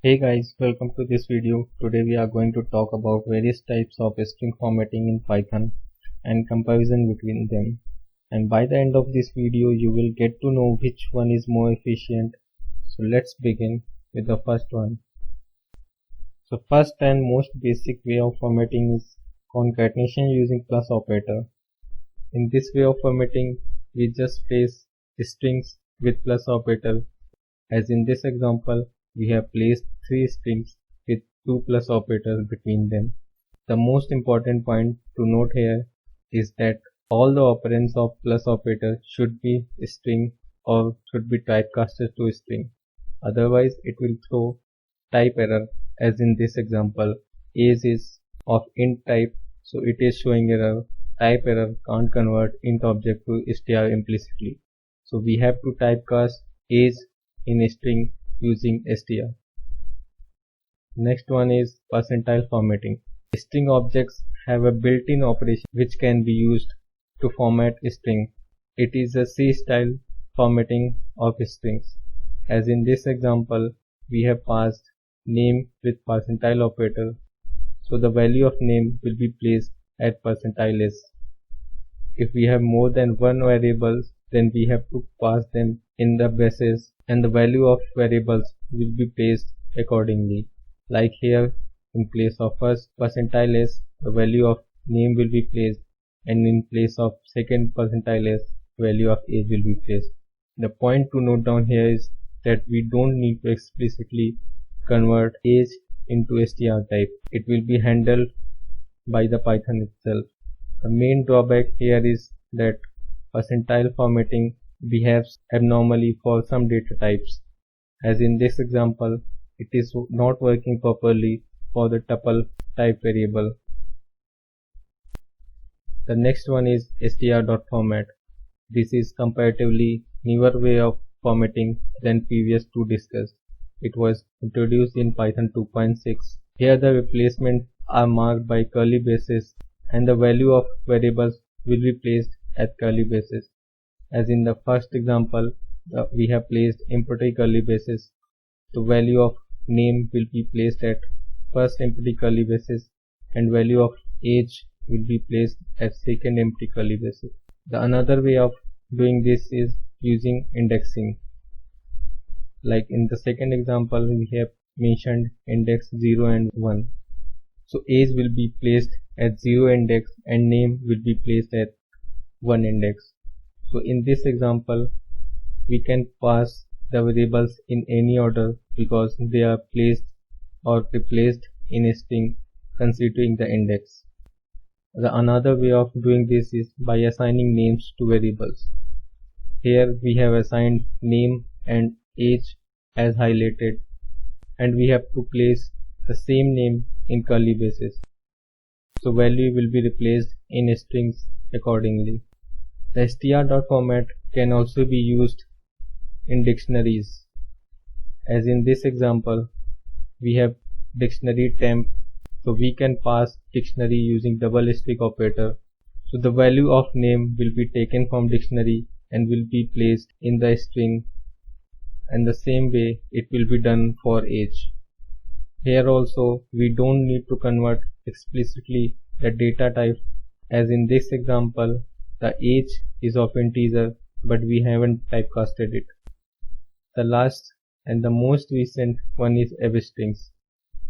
Hey guys, welcome to this video. Today we are going to talk about various types of string formatting in Python and comparison between them. And by the end of this video, you will get to know which one is more efficient. So let's begin with the first one. So first and most basic way of formatting is concatenation using plus operator. In this way of formatting, we just place strings with plus operator. As in this example, we have placed 3 strings with 2 plus operators between them. The most important point to note here is that all the operands of plus operator should be string or should be typecasted to string. Otherwise, it will throw type error, as in this example. Age is of int type, so it is showing error. Type error can't convert int object to str implicitly. So we have to typecast age in string using str. Next one is percentile formatting. String objects have a built-in operation which can be used to format string. It is a C-style formatting of strings. As in this example, we have passed name with percentile operator, so the value of name will be placed at percentile s. If we have more than one variables, then we have to pass them in the braces and the value of variables will be placed accordingly. Like here, in place of first percentile s, the value of name will be placed, and in place of second percentile s, value of age will be placed. The point to note down here is that we don't need to explicitly convert age into str type. It will be handled by the Python itself. The main drawback here is that percentile formatting behaves abnormally for some data types. As in this example, it is not working properly for the tuple type variable. The next one is str.format. This is comparatively newer way of formatting than previous two discussed. It was introduced in Python 2.6. Here the replacements are marked by curly braces and the value of variables will be placed at curly braces. As in the first example, we have placed empty curly braces. The value of name will be placed at first empty curly braces and value of age will be placed at second empty curly braces. The another way of doing this is using indexing. Like in the second example, we have mentioned index 0 and 1. So age will be placed at 0 index and name will be placed at 1 index. So in this example, we can pass the variables in any order because they are placed or replaced in a string considering the index. The another way of doing this is by assigning names to variables. Here we have assigned name and age as highlighted, and we have to place the same name in curly braces. So value will be replaced in strings accordingly. The str.format can also be used in dictionaries. As in this example, we have dictionary temp, so we can pass dictionary using double stick operator. So the value of name will be taken from dictionary and will be placed in the string, and the same way it will be done for age. Here also we don't need to convert explicitly the data type. As in this example, the age is of integer but we haven't typecasted it. The last and the most recent one is fstrings.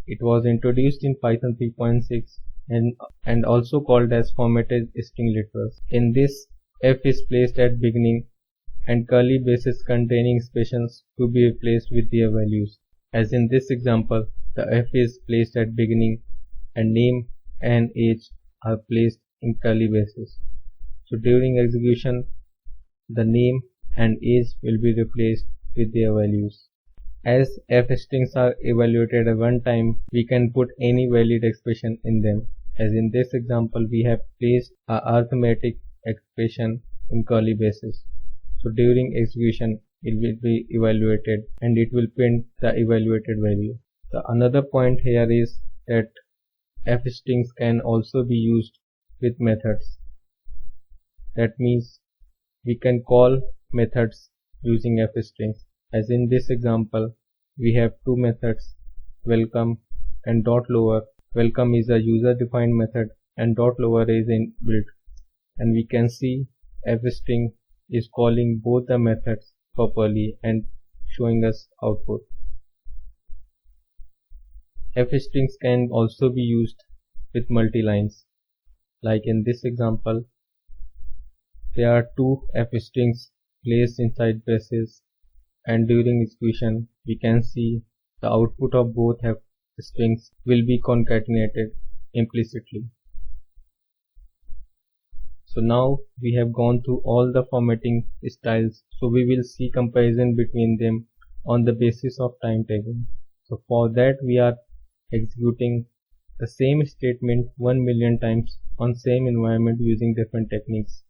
It was introduced in Python 3.6 and also called as formatted string literals. In this, f is placed at beginning and curly braces containing expressions to be replaced with their values. As in this example, the f is placed at beginning and name and age are placed in curly braces. So during execution, the name and age will be replaced with their values. As f strings are evaluated at one time, we can put any valid expression in them. As in this example, we have placed a arithmetic expression in curly braces. So during execution, it will be evaluated and it will print the evaluated value. The another point here is that f strings can also be used with methods. That means we can call methods using f strings. As in this example, we have two methods welcome, and .lower. Welcome is a user-defined method and .lower is inbuilt. And we can see fstring is calling both the methods properly and showing us output. Fstrings can also be used with multi-lines. Like in this example, there are two fstrings placed inside braces, and during execution we can see the output of both strings will be concatenated implicitly. So now we have gone through all the formatting styles, so we will see comparison between them on the basis of time tagging. So for that we are executing the same statement 1 million times on same environment using different techniques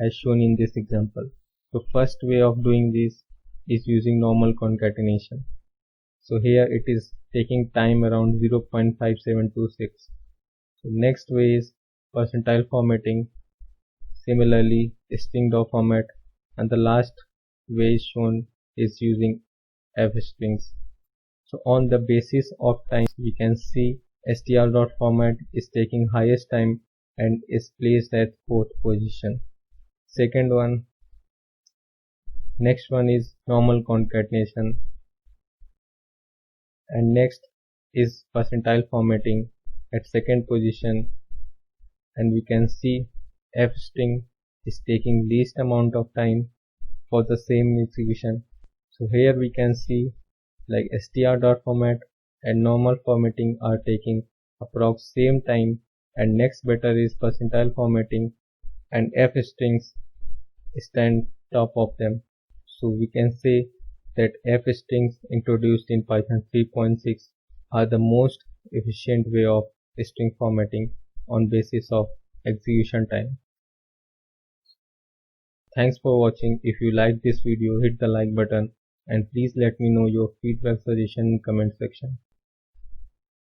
as shown in this example. So first way of doing this is using normal concatenation. So here it is taking time around 0.5726. So next way is percentile formatting, similarly string.format, format, and the last way shown is using fstrings. So on the basis of time we can see str.format is taking highest time and is placed at 4th position. Second one, next one is normal concatenation, and next is percentile formatting at 2nd position, and we can see fstring is taking least amount of time for the same execution. So here we can see like str.format and normal formatting are taking approx same time, and next better is percentile formatting and fstrings stand top of them. So we can say that fstrings introduced in Python 3.6 are the most efficient way of string formatting on basis of execution time. Thanks for watching. If you liked this video, hit the like button and please let me know your feedback suggestion in comment section.